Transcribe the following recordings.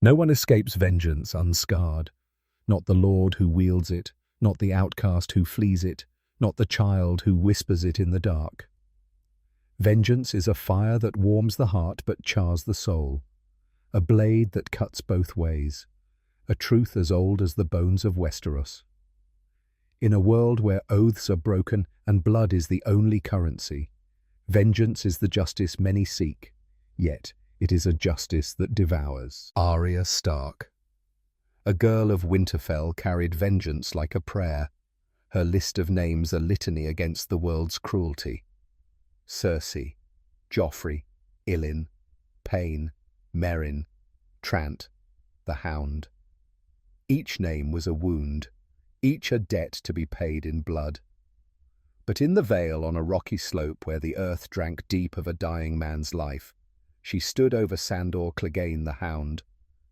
No one escapes vengeance unscarred. Not the lord who wields it, not the outcast who flees it, not the child who whispers it in the dark. Vengeance is a fire that warms the heart but chars the soul, a blade that cuts both ways, a truth as old as the bones of Westeros. In a world where oaths are broken and blood is the only currency, vengeance is the justice many seek, yet it is a justice that devours. Arya Stark. A girl of Winterfell carried vengeance like a prayer, her list of names a litany against the world's cruelty. Cersei, Joffrey, Ilyn, Pain, Meryn, Trant, the Hound. Each name was a wound, each a debt to be paid in blood. But in the Vale on a rocky slope where the earth drank deep of a dying man's life, she stood over Sandor Clegane the Hound,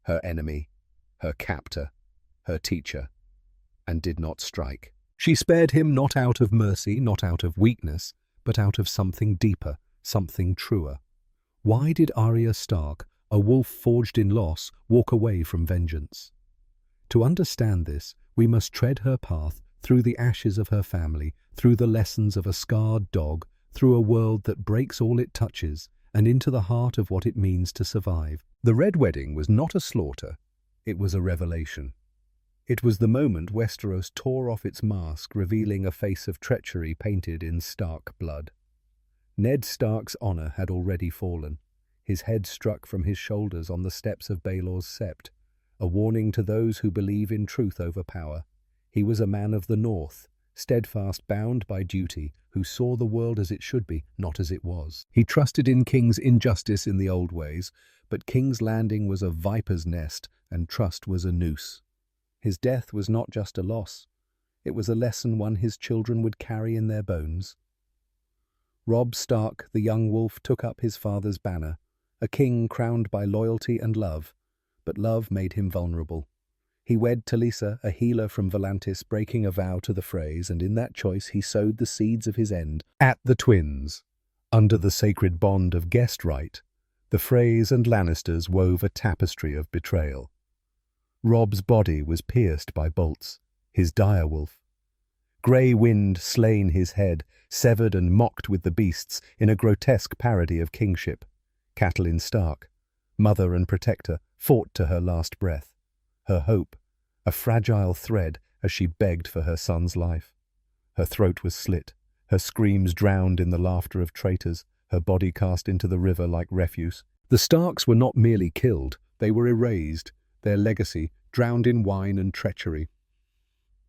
her enemy, her captor, her teacher, and did not strike. She spared him not out of mercy, not out of weakness, but out of something deeper, something truer. Why did Arya Stark, a wolf forged in loss, walk away from vengeance? To understand this, we must tread her path through the ashes of her family, through the lessons of a scarred dog, through a world that breaks all it touches, and into the heart of what it means to survive. The Red Wedding was not a slaughter, it was a revelation. It was the moment Westeros tore off its mask, revealing a face of treachery painted in Stark blood. Ned Stark's honor had already fallen, his head struck from his shoulders on the steps of Baelor's Sept, a warning to those who believe in truth over power. He was a man of the North, steadfast, bound by duty, who saw the world as it should be, not as it was. He trusted in King's injustice in the old ways, but King's Landing was a viper's nest, and trust was a noose. His death was not just a loss. It was a lesson one his children would carry in their bones. Robb Stark, the young wolf, took up his father's banner, a king crowned by loyalty and love, but love made him vulnerable. He wed Talisa, a healer from Volantis, breaking a vow to the Freys, and in that choice he sowed the seeds of his end. At the Twins, under the sacred bond of guest right, the Freys and Lannisters wove a tapestry of betrayal. Robb's body was pierced by bolts, his direwolf. Grey wind slain his head, severed and mocked with the beasts in a grotesque parody of kingship. Catelyn Stark, mother and protector, fought to her last breath. Her hope, a fragile thread as she begged for her son's life. Her throat was slit, her screams drowned in the laughter of traitors, her body cast into the river like refuse. The Starks were not merely killed, they were erased, their legacy drowned in wine and treachery.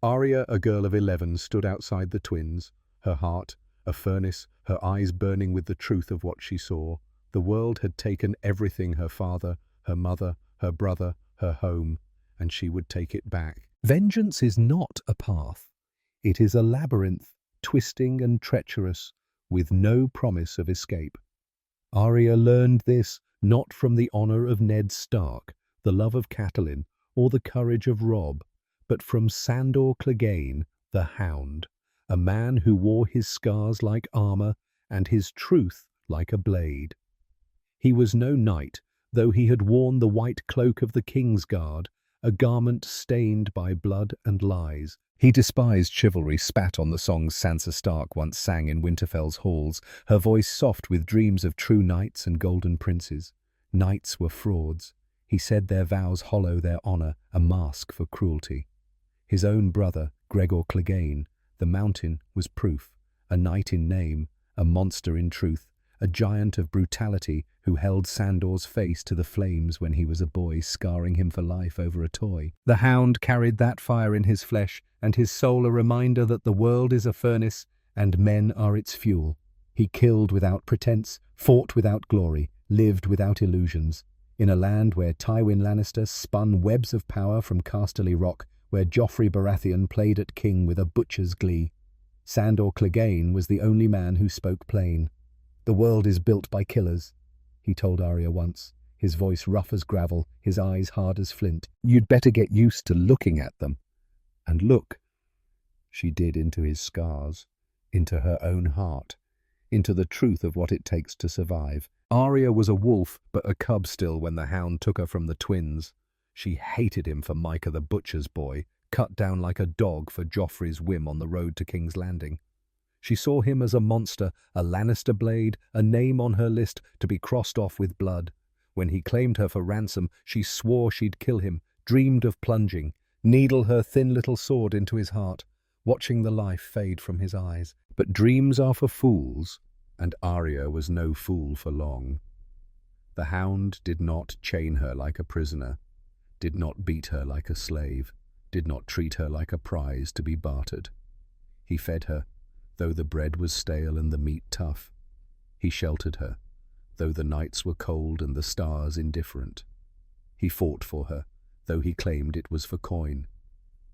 Arya, a girl of 11, stood outside the Twins, her heart a furnace, her eyes burning with the truth of what she saw. The world had taken everything: her father, her mother, her brother, her home, and she would take it back. Vengeance is not a path. It is a labyrinth, twisting and treacherous, with no promise of escape. Arya learned this not from the honor of Ned Stark, the love of Catelyn, or the courage of Robb, but from Sandor Clegane, the Hound, a man who wore his scars like armor and his truth like a blade. He was no knight, though he had worn the white cloak of the King's Guard, a garment stained by blood and lies. He despised chivalry, spat on the songs Sansa Stark once sang in Winterfell's halls, her voice soft with dreams of true knights and golden princes. Knights were frauds. He said their vows hollow, their honor a mask for cruelty. His own brother, Gregor Clegane, the Mountain, was proof, a knight in name, a monster in truth, a giant of brutality who held Sandor's face to the flames when he was a boy, scarring him for life over a toy. The Hound carried that fire in his flesh, and his soul a reminder that the world is a furnace and men are its fuel. He killed without pretense, fought without glory, lived without illusions. In a land where Tywin Lannister spun webs of power from Casterly Rock, where Joffrey Baratheon played at king with a butcher's glee, Sandor Clegane was the only man who spoke plain. "The world is built by killers," he told Arya once, his voice rough as gravel, his eyes hard as flint. "You'd better get used to looking at them." And look, she did, into his scars, into her own heart, into the truth of what it takes to survive. Arya was a wolf, but a cub still when the Hound took her from the Twins. She hated him for Micah the butcher's boy, cut down like a dog for Joffrey's whim on the road to King's Landing. She saw him as a monster, a Lannister blade, a name on her list to be crossed off with blood. When he claimed her for ransom, she swore she'd kill him, dreamed of plunging, needle her thin little sword into his heart, watching the life fade from his eyes. But dreams are for fools, and Arya was no fool for long. The Hound did not chain her like a prisoner, did not beat her like a slave, did not treat her like a prize to be bartered. He fed her, though the bread was stale and the meat tough. He sheltered her, though the nights were cold and the stars indifferent. He fought for her, though he claimed it was for coin.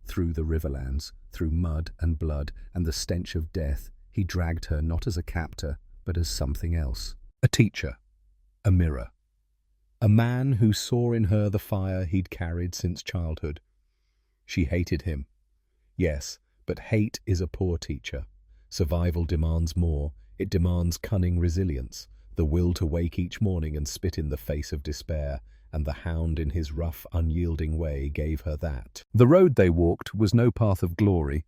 Through the riverlands, through mud and blood and the stench of death, he dragged her not as a captor, but as something else. A teacher, a mirror. A man who saw in her the fire he'd carried since childhood. She hated him. Yes, but hate is a poor teacher. Survival demands more. It demands cunning resilience, the will to wake each morning and spit in the face of despair, and the Hound in his rough, unyielding way gave her that. The road they walked was no path of glory.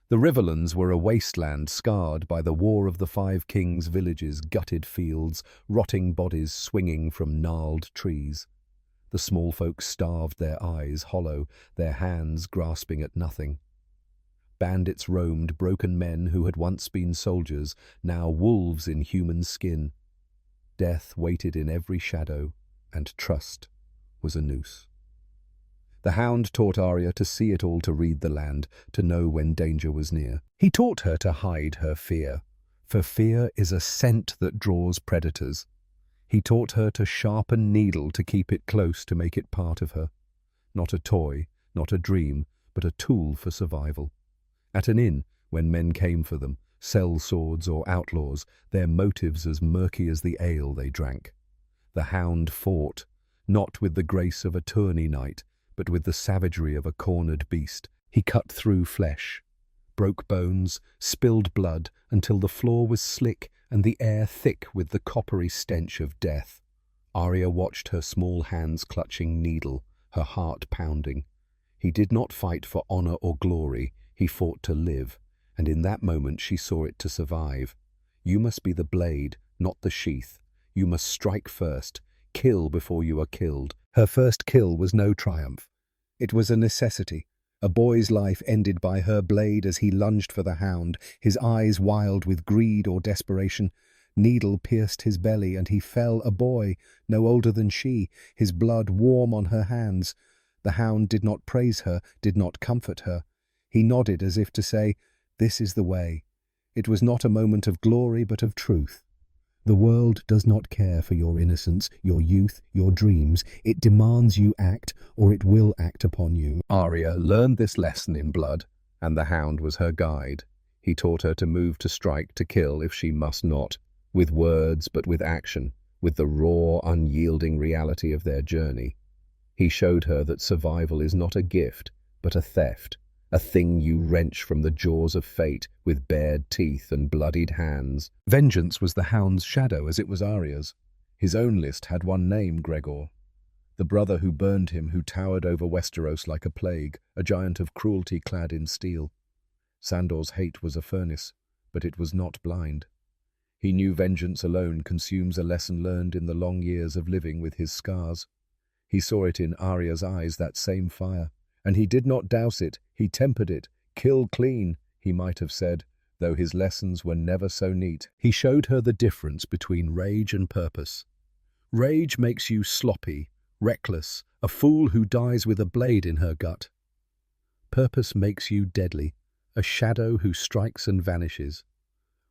The Riverlands were a wasteland scarred by the War of the Five Kings' villages, gutted fields, rotting bodies swinging from gnarled trees. The small folk starved, their eyes hollow, their hands grasping at nothing. Bandits roamed, broken men who had once been soldiers, now wolves in human skin. Death waited in every shadow, and trust was a noose. The Hound taught Arya to see it all, to read the land, to know when danger was near. He taught her to hide her fear, for fear is a scent that draws predators. He taught her to sharpen needle, to keep it close, to make it part of her. Not a toy, not a dream, but a tool for survival. At an inn, when men came for them, sellswords or outlaws, their motives as murky as the ale they drank. The Hound fought, not with the grace of a tourney knight, but with the savagery of a cornered beast. He cut through flesh, broke bones, spilled blood, until the floor was slick and the air thick with the coppery stench of death. Arya watched her small hands clutching needle, her heart pounding. He did not fight for honor or glory, he fought to live, and in that moment she saw it to survive. You must be the blade, not the sheath. You must strike first, kill before you are killed. Her first kill was no triumph. It was a necessity. A boy's life ended by her blade as he lunged for the Hound, his eyes wild with greed or desperation. Needle pierced his belly, and he fell a boy, no older than she, his blood warm on her hands. The Hound did not praise her, did not comfort her. He nodded as if to say, "This is the way." It was not a moment of glory, but of truth. The world does not care for your innocence, your youth, your dreams. It demands you act, or it will act upon you. Arya learned this lesson in blood, and the Hound was her guide. He taught her to move, to strike, to kill if she must not, with words but with action, with the raw, unyielding reality of their journey. He showed her that survival is not a gift, but a theft, a thing you wrench from the jaws of fate with bared teeth and bloodied hands. Vengeance was the Hound's shadow as it was Arya's. His own list had one name, Gregor. The brother who burned him, who towered over Westeros like a plague, a giant of cruelty clad in steel. Sandor's hate was a furnace, but it was not blind. He knew vengeance alone consumes a lesson learned in the long years of living with his scars. He saw it in Arya's eyes, that same fire. And he did not douse it, he tempered it. Kill clean, he might have said, though his lessons were never so neat. He showed her the difference between rage and purpose. Rage makes you sloppy, reckless, a fool who dies with a blade in her gut. Purpose makes you deadly, a shadow who strikes and vanishes.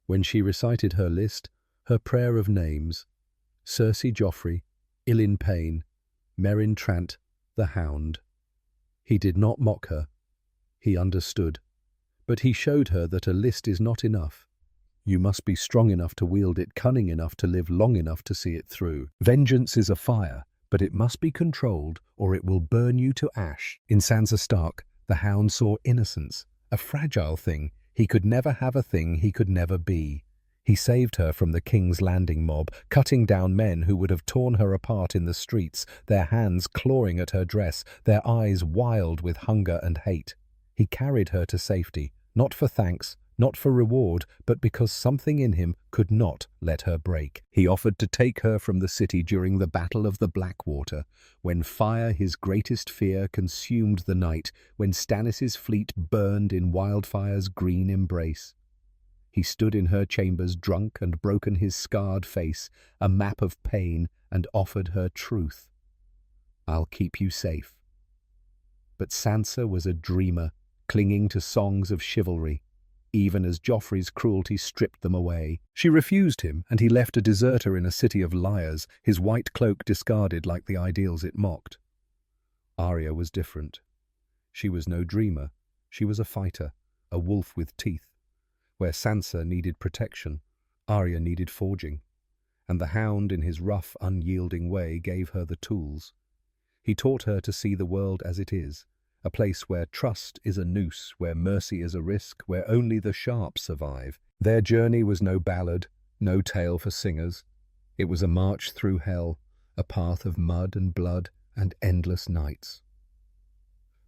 When she recited her list, her prayer of names, Cersei Joffrey, Ilyn Payne, Meryn Trant, the Hound. He did not mock her. He understood. But he showed her that a list is not enough. You must be strong enough to wield it, cunning enough to live long enough to see it through. Vengeance is a fire, but it must be controlled or it will burn you to ash. In Sansa Stark, the Hound saw innocence, a fragile thing. He could never have a thing he could never be. He saved her from the King's Landing mob, cutting down men who would have torn her apart in the streets, their hands clawing at her dress, their eyes wild with hunger and hate. He carried her to safety, not for thanks, not for reward, but because something in him could not let her break. He offered to take her from the city during the Battle of the Blackwater, when fire, his greatest fear, consumed the night, when Stannis' fleet burned in wildfire's green embrace. He stood in her chambers, drunk and broken, his scarred face a map of pain, and offered her truth. "I'll keep you safe." But Sansa was a dreamer, clinging to songs of chivalry, even as Joffrey's cruelty stripped them away. She refused him, and he left a deserter in a city of liars, his white cloak discarded like the ideals it mocked. Arya was different. She was no dreamer. She was a fighter, a wolf with teeth. Where Sansa needed protection, Arya needed forging, and the Hound in his rough, unyielding way gave her the tools. He taught her to see the world as it is, a place where trust is a noose, where mercy is a risk, where only the sharp survive. Their journey was no ballad, no tale for singers. It was a march through hell, a path of mud and blood and endless nights.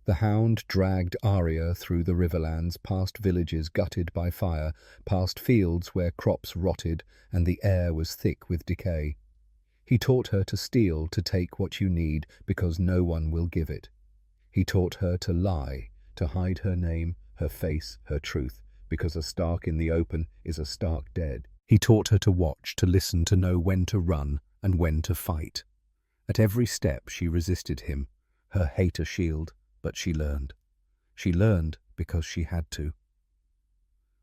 The Hound dragged Arya through the riverlands, past villages gutted by fire, past fields where crops rotted and the air was thick with decay. He taught her to steal, to take what you need, because no one will give it. He taught her to lie, to hide her name, her face, her truth, because a Stark in the open is a Stark dead. He taught her to watch, to listen, to know when to run and when to fight. At every step she resisted him, her hate a shield, but she learned. She learned because she had to.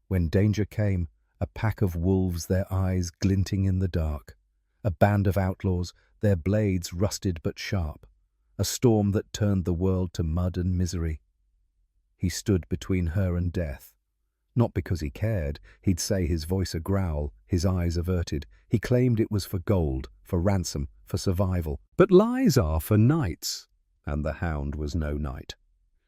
When danger came, a pack of wolves, their eyes glinting in the dark. A band of outlaws, their blades rusted but sharp. A storm that turned the world to mud and misery. He stood between her and death. Not because he cared, he'd say, his voice a growl, his eyes averted. He claimed it was for gold, for ransom, for survival. But lies are for knights, and the Hound was no knight.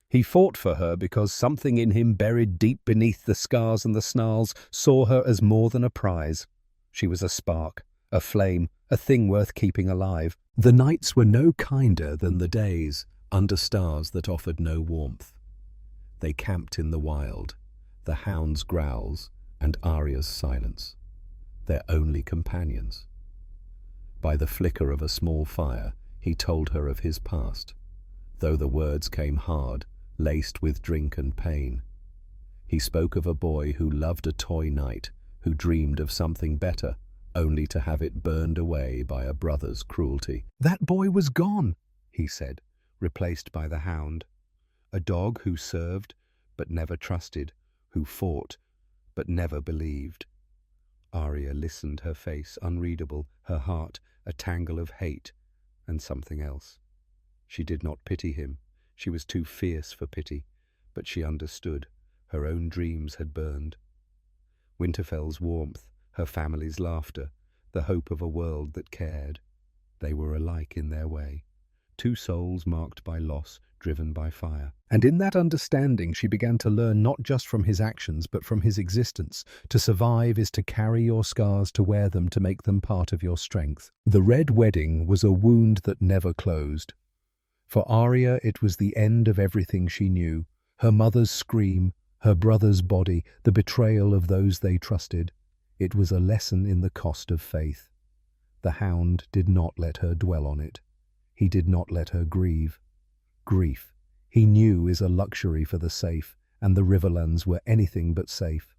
He fought for her because something in him, buried deep beneath the scars and the snarls, saw her as more than a prize. She was a spark, a flame, a thing worth keeping alive. The nights were no kinder than the days, under stars that offered no warmth. They camped in the wild, the Hound's growls and Arya's silence, their only companions. By the flicker of a small fire, he told her of his past, though the words came hard, laced with drink and pain. He spoke of a boy who loved a toy knight, who dreamed of something better, only to have it burned away by a brother's cruelty. "That boy was gone," he said, replaced by the Hound. A dog who served, but never trusted, who fought, but never believed. Arya listened, her face unreadable, her heart a tangle of hate and something else. She did not pity him. She was too fierce for pity, but she understood. Her own dreams had burned. Winterfell's warmth, her family's laughter, the hope of a world that cared. They were alike in their way. Two souls marked by loss, driven by fire. And in that understanding she began to learn not just from his actions, but from his existence. To survive is to carry your scars, to wear them, to make them part of your strength. The Red Wedding was a wound that never closed. For Arya it was the end of everything she knew. Her mother's scream, her brother's body, the betrayal of those they trusted. It was a lesson in the cost of faith. The Hound did not let her dwell on it. He did not let her grieve. Grief, he knew, is a luxury for the safe, and the Riverlands were anything but safe.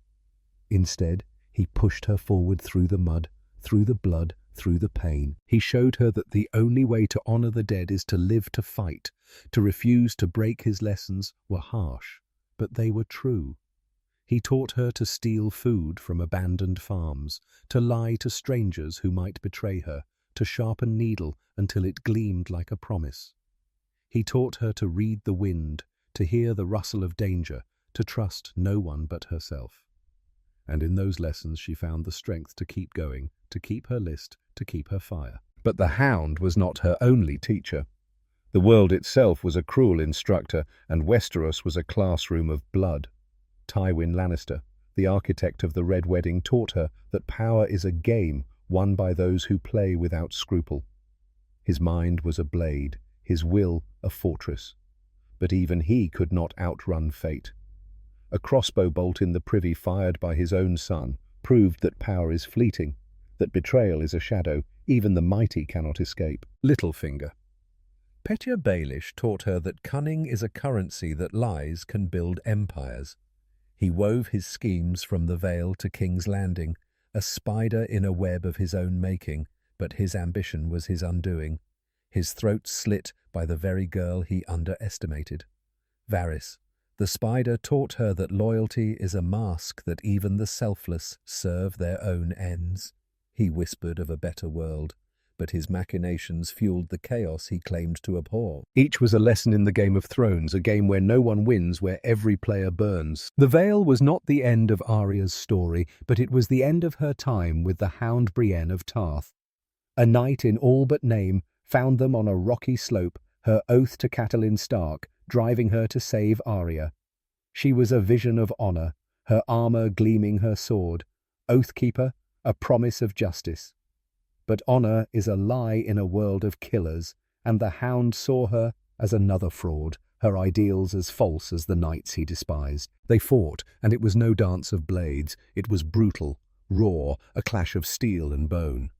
Instead, he pushed her forward through the mud, through the blood, through the pain. He showed her that the only way to honor the dead is to live to fight. To refuse to break his lessons were harsh, but they were true. He taught her to steal food from abandoned farms, to lie to strangers who might betray her, to sharpen a needle until it gleamed like a promise. He taught her to read the wind, to hear the rustle of danger, to trust no one but herself. And in those lessons she found the strength to keep going, to keep her list, to keep her fire. But the Hound was not her only teacher. The world itself was a cruel instructor, and Westeros was a classroom of blood. Tywin Lannister, the architect of the Red Wedding, taught her that power is a game won by those who play without scruple. His mind was a blade, his will a fortress. But even he could not outrun fate. A crossbow bolt in the privy fired by his own son proved that power is fleeting, that betrayal is a shadow even the mighty cannot escape. Littlefinger. Petya Baelish taught her that cunning is a currency that lies can build empires. He wove his schemes from the Vale to King's Landing, a spider in a web of his own making, but his ambition was his undoing, his throat slit by the very girl he underestimated. Varys. The spider taught her that loyalty is a mask that even the selfless serve their own ends. He whispered of a better world, but his machinations fueled the chaos he claimed to abhor. Each was a lesson in the Game of Thrones, a game where no one wins, where every player burns. The Vale was not the end of Arya's story, but it was the end of her time with the Hound Brienne of Tarth. A night in all but name found them on a rocky slope, her oath to Catelyn Stark, driving her to save Arya. She was a vision of honor, her armor gleaming her sword, Oathkeeper, a promise of justice. But honor is a lie in a world of killers, and the Hound saw her as another fraud, her ideals as false as the knights he despised. They fought, and it was no dance of blades. It was brutal, raw, a clash of steel and bone.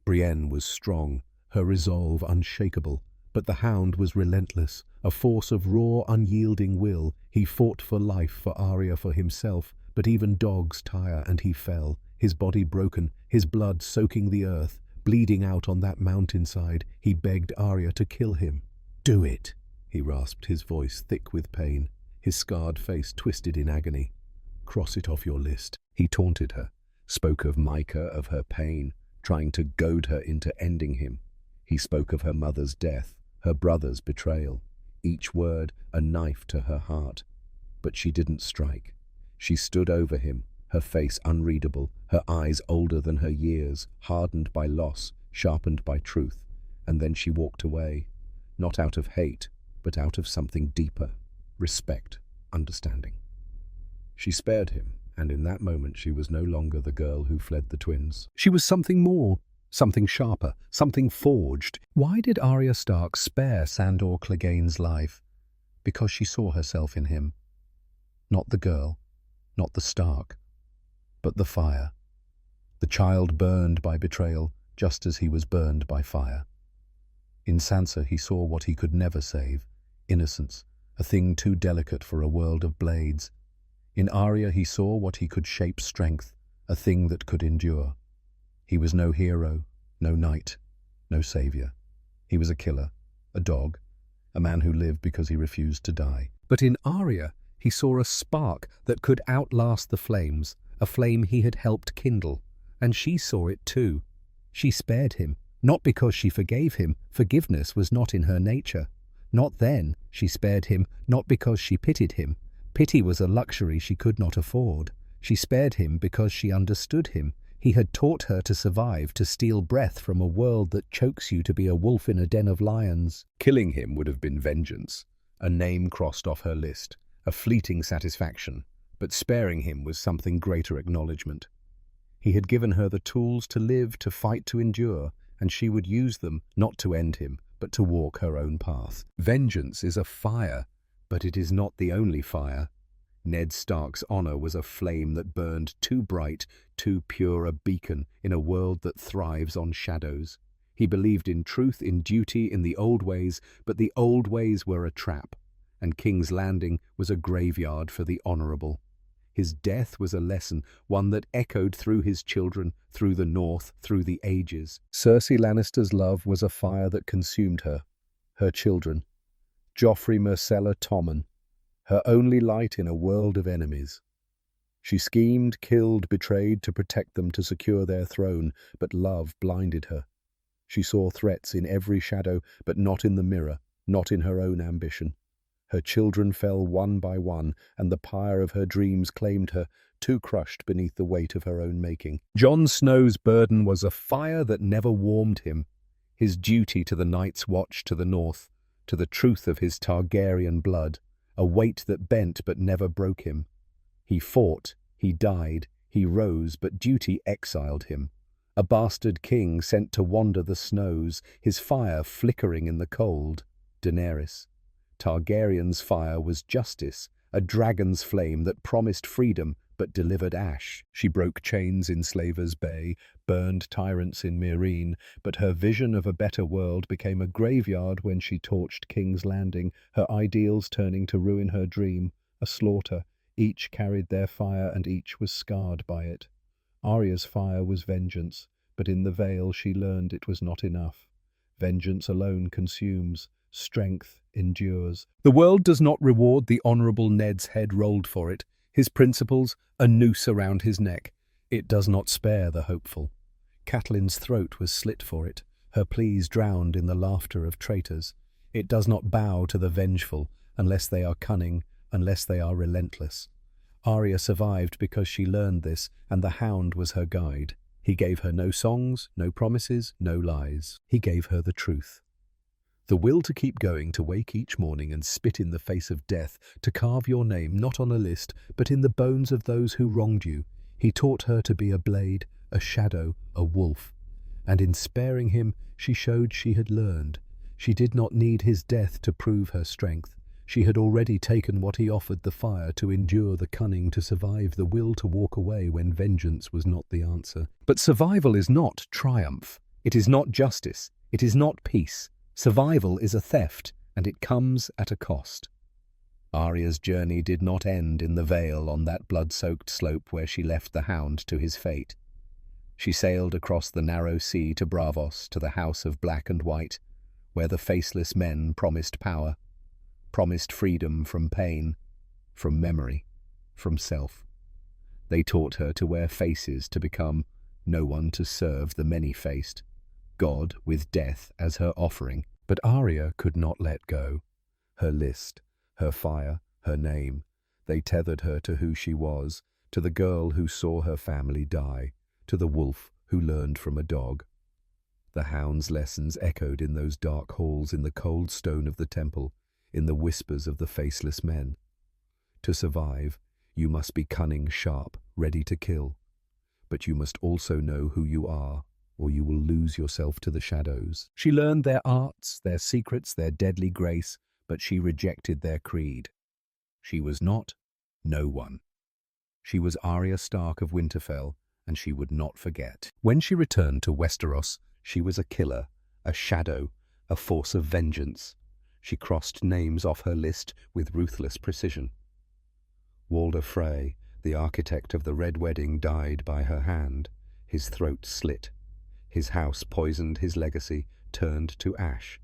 Brienne was strong, her resolve unshakable, but the Hound was relentless, a force of raw, unyielding will. He fought for life, for Arya, for himself, but even dogs tire, and he fell, his body broken, his blood soaking the earth. Bleeding out on that mountainside, he begged Arya to kill him. "Do it," he rasped, his voice thick with pain, his scarred face twisted in agony. "Cross it off your list." He taunted her, spoke of Micah, of her pain, trying to goad her into ending him. He spoke of her mother's death, her brother's betrayal, each word a knife to her heart. But she didn't strike. She stood over him, her face unreadable, her eyes older than her years, hardened by loss, sharpened by truth. And then she walked away, not out of hate, but out of something deeper, respect, understanding. She spared him, and in that moment she was no longer the girl who fled the twins. She was something more, something sharper, something forged. Why did Arya Stark spare Sandor Clegane's life? Because she saw herself in him. Not the girl, not the Stark, but the fire. The child burned by betrayal, just as he was burned by fire. In Sansa he saw what he could never save, innocence, a thing too delicate for a world of blades. In Arya he saw what he could shape, strength, a thing that could endure. He was no hero, no knight, no savior. He was a killer, a dog, a man who lived because he refused to die. But in Arya he saw a spark that could outlast the flames, a flame he had helped kindle, and she saw it too. She spared him, not because she forgave him. Forgiveness was not in her nature. Not then. She spared him, not because she pitied him. Pity was a luxury she could not afford. She spared him because she understood him. He had taught her to survive, to steal breath from a world that chokes you, to be a wolf in a den of lions. Killing him would have been vengeance, a name crossed off her list, a fleeting satisfaction, but sparing him was something greater acknowledgement. He had given her the tools to live, to fight, to endure, and she would use them not to end him, but to walk her own path. Vengeance is a fire, but it is not the only fire. Ned Stark's honor was a flame that burned too bright, too pure a beacon in a world that thrives on shadows. He believed in truth, in duty, in the old ways, but the old ways were a trap, and King's Landing was a graveyard for the honorable. His death was a lesson, one that echoed through his children, through the North, through the ages. Cersei Lannister's love was a fire that consumed her, her children. Joffrey Myrcella Tommen, her only light in a world of enemies. She schemed, killed, betrayed to protect them, to secure their throne, but love blinded her. She saw threats in every shadow, but not in the mirror, not in her own ambition. Her children fell one by one, and the pyre of her dreams claimed her, too crushed beneath the weight of her own making. Jon Snow's burden was a fire that never warmed him, his duty to the Night's Watch, to the North, to the truth of his Targaryen blood, a weight that bent but never broke him. He fought, He died, he rose, but duty exiled him. A bastard king sent to wander the snows, his fire flickering in the cold. Daenerys. Targaryen's fire was justice, a dragon's flame that promised freedom but delivered ash. She broke chains in Slavers' Bay, burned tyrants in Meereen, but her vision of a better world became a graveyard when she torched King's Landing, her ideals turning to ruin her dream, a slaughter. Each carried their fire and each was scarred by it. Arya's fire was vengeance, but in the Vale she learned it was not enough. Vengeance alone consumes, strength endures. The world does not reward the honourable Ned's head rolled for it, his principles a noose around his neck. It does not spare the hopeful. Catelyn's throat was slit for it, her pleas drowned in the laughter of traitors. It does not bow to the vengeful, unless they are cunning, unless they are relentless. Arya survived because she learned this, and the Hound was her guide. He gave her no songs, no promises, no lies. He gave her the truth. The will to keep going, to wake each morning and spit in the face of death, to carve your name not on a list, but in the bones of those who wronged you. He taught her to be a blade, a shadow, a wolf. And in sparing him, she showed she had learned. She did not need his death to prove her strength. She had already taken what he offered, the fire, to endure the cunning, to survive, the will to walk away when vengeance was not the answer. But survival is not triumph. It is not justice. It is not peace. Survival is a theft, and it comes at a cost. Arya's journey did not end in the Vale on that blood-soaked slope where she left the Hound to his fate. She sailed across the narrow sea to Braavos, to the House of Black and White, where the faceless men promised power, promised freedom from pain, from memory, from self. They taught her to wear faces, to become no one to serve the many-faced, God with death as her offering. But Arya could not let go. Her list, her fire, her name, they tethered her to who she was, to the girl who saw her family die, to the wolf who learned from a dog. The Hound's lessons echoed in those dark halls, in the cold stone of the temple, in the whispers of the faceless men. To survive, you must be cunning, sharp, ready to kill. But you must also know who you are, or you will lose yourself to the shadows. She learned their arts, their secrets, their deadly grace, but she rejected their creed. She was not no one. She was Arya Stark of Winterfell, and she would not forget. When she returned to Westeros, she was a killer, a shadow, a force of vengeance. She crossed names off her list with ruthless precision. Walder Frey, the architect of the Red Wedding, died by her hand, his throat slit. His house poisoned, his legacy turned to ash.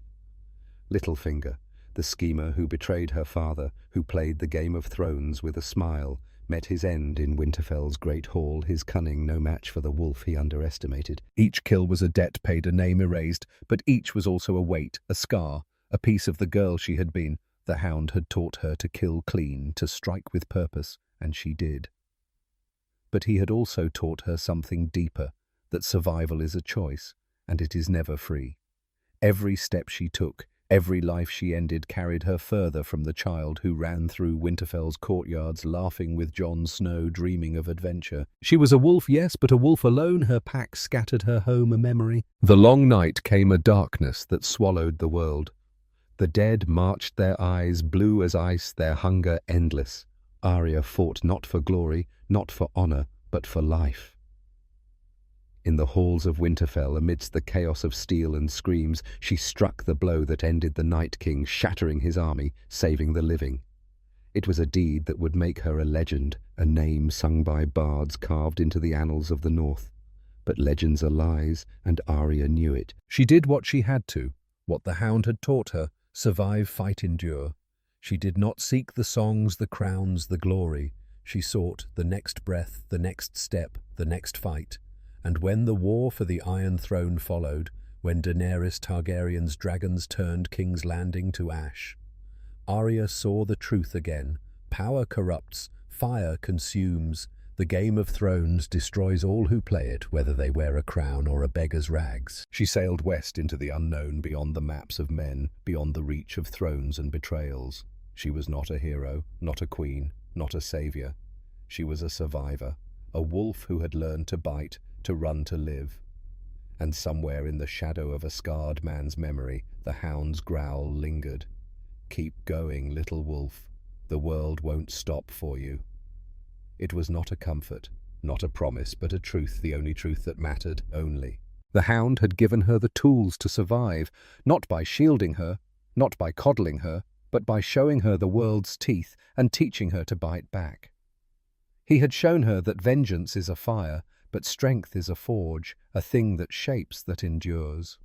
Littlefinger, the schemer who betrayed her father, who played the Game of Thrones with a smile, met his end in Winterfell's great hall, his cunning no match for the wolf he underestimated. Each kill was a debt paid, a name erased, but each was also a weight, a scar, a piece of the girl she had been. The Hound had taught her to kill clean, to strike with purpose, and she did. But he had also taught her something deeper, that survival is a choice, and it is never free. Every step she took, every life she ended, carried her further from the child who ran through Winterfell's courtyards, laughing with Jon Snow, dreaming of adventure. She was a wolf, yes, but a wolf alone. Her pack scattered her home, a memory. The long night came, a darkness that swallowed the world. The dead marched, their eyes blue as ice, their hunger endless. Arya fought not for glory, not for honor, but for life. In the halls of Winterfell, amidst the chaos of steel and screams, she struck the blow that ended the Night King, shattering his army, saving the living. It was a deed that would make her a legend, a name sung by bards, carved into the annals of the North. But legends are lies, and Arya knew it. She did what she had to, what the Hound had taught her: survive, fight, endure. She did not seek the songs, the crowns, the glory. She sought the next breath, the next step, the next fight. And when the war for the Iron Throne followed, when Daenerys Targaryen's dragons turned King's Landing to ash, Arya saw the truth again. Power corrupts, fire consumes. The Game of Thrones destroys all who play it, whether they wear a crown or a beggar's rags. She sailed west into the unknown, beyond the maps of men, beyond the reach of thrones and betrayals. She was not a hero, not a queen, not a savior. She was a survivor, a wolf who had learned to bite, to run to live. And somewhere in the shadow of a scarred man's memory, the hound's growl lingered. "Keep going, little wolf. The world won't stop for you." It was not a comfort, not a promise, but a truth, the only truth that mattered, only. The hound had given her the tools to survive, not by shielding her, not by coddling her, but by showing her the world's teeth and teaching her to bite back. He had shown her that vengeance is a fire, but strength is a forge, a thing that shapes, that endures.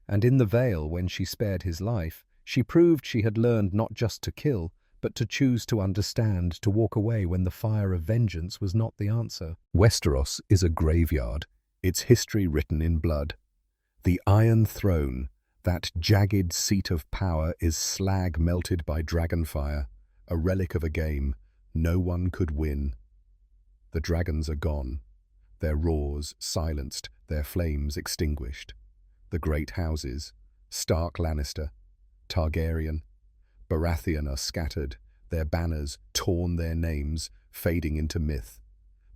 And in the Vale, when she spared his life, she proved she had learned not just to kill, but to choose to understand, to walk away when the fire of vengeance was not the answer. Westeros is a graveyard, its history written in blood. The Iron Throne, that jagged seat of power, is slag melted by dragonfire, a relic of a game no one could win. The dragons are gone, their roars silenced, their flames extinguished. The great houses, Stark Lannister, Targaryen, Baratheon, are scattered, their banners torn, their names fading into myth.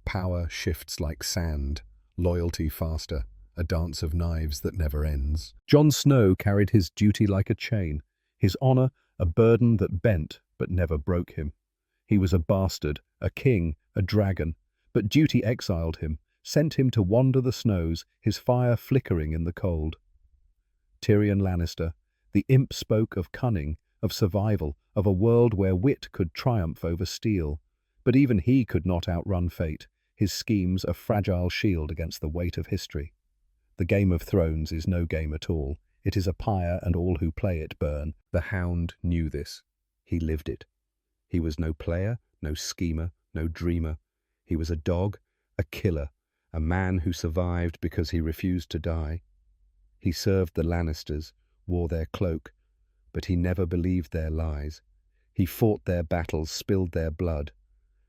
Power shifts like sand, loyalty faster, a dance of knives that never ends. Jon Snow carried his duty like a chain, his honor a burden that bent but never broke him. He was a bastard, a king, a dragon, but duty exiled him, sent him to wander the snows, his fire flickering in the cold. Tyrion Lannister, the imp, spoke of cunning, of survival, of a world where wit could triumph over steel. But even he could not outrun fate, his schemes a fragile shield against the weight of history. The Game of Thrones is no game at all. It is a pyre, and all who play it burn. The Hound knew this. He lived it. He was no player, no schemer, no dreamer. He was a dog, a killer, a man who survived because he refused to die. He served the Lannisters, wore their cloak, but he never believed their lies. He fought their battles, spilled their blood,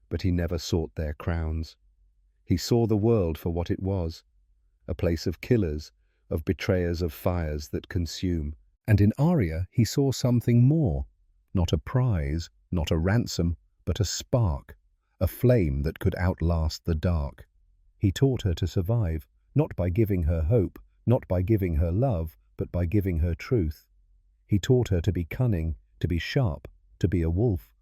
but he never sought their crowns. He saw the world for what it was, a place of killers, of betrayers, of fires that consume. And in Arya he saw something more, not a prize, not a ransom, but a spark, a flame that could outlast the dark. He taught her to survive, not by giving her hope, not by giving her love, but by giving her truth. He taught her to be cunning, to be sharp, to be a wolf.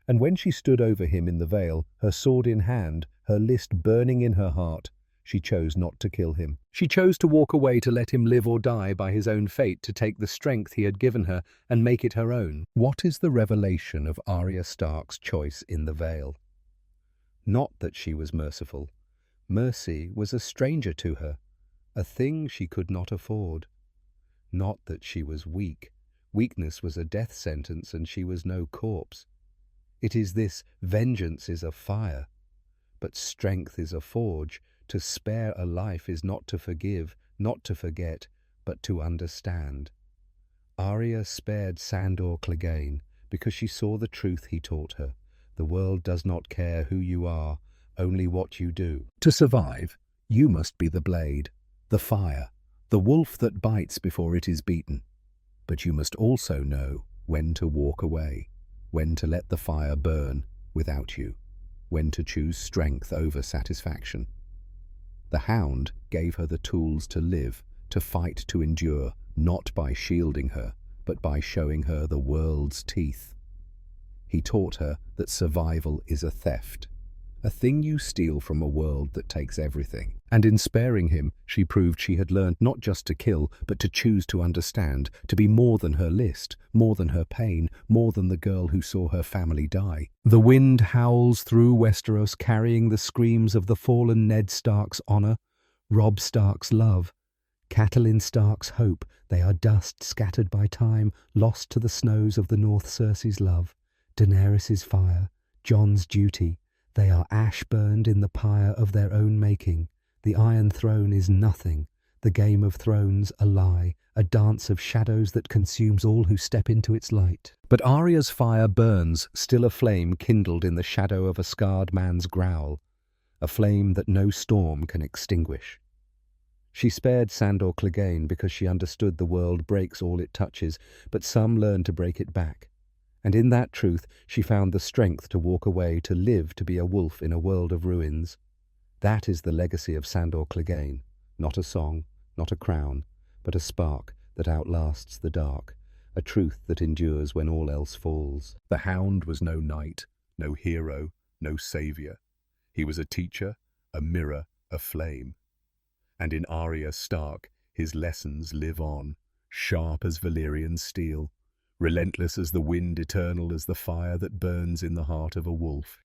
And when she stood over him in the Vale, her sword in hand, her list burning in her heart, she chose not to kill him. She chose to walk away, to let him live or die by his own fate, to take the strength he had given her and make it her own. What is the revelation of Arya Stark's choice in the Vale? Not that she was merciful. Mercy was a stranger to her, a thing she could not afford. Not that she was weak. Weakness was a death sentence, and she was no corpse. It is this: vengeance is a fire, but strength is a forge. To spare a life is not to forgive, not to forget, but to understand. Arya spared Sandor Clegane because she saw the truth he taught her. The world does not care who you are, only what you do. To survive, you must be the blade, the fire, the wolf that bites before it is beaten. But you must also know when to walk away, when to let the fire burn without you, when to choose strength over satisfaction. The Hound gave her the tools to live, to fight, to endure, not by shielding her, but by showing her the world's teeth. He taught her that survival is a theft, a thing you steal from a world that takes everything. And in sparing him, she proved she had learned not just to kill, but to choose to understand, to be more than her list, more than her pain, more than the girl who saw her family die. The wind howls through Westeros, carrying the screams of the fallen Ned Stark's honor, Robb Stark's love, Catelyn Stark's hope. They are dust scattered by time, lost to the snows of the North. Cersei's love, Daenerys's fire, Jon's duty. They are ash burned in the pyre of their own making. The Iron Throne is nothing. The Game of Thrones a lie, a dance of shadows that consumes all who step into its light. But Arya's fire burns, still a flame kindled in the shadow of a scarred man's growl, a flame that no storm can extinguish. She spared Sandor Clegane because she understood the world breaks all it touches, but some learn to break it back. And in that truth she found the strength to walk away, to live, to be a wolf in a world of ruins. That is the legacy of Sandor Clegane. Not a song, not a crown, but a spark that outlasts the dark, a truth that endures when all else falls. The Hound was no knight, no hero, no saviour. He was a teacher, a mirror, a flame. And in AryaStark his lessons live on, sharp as Valyrian steel, relentless as the wind, eternal as the fire that burns in the heart of a wolf.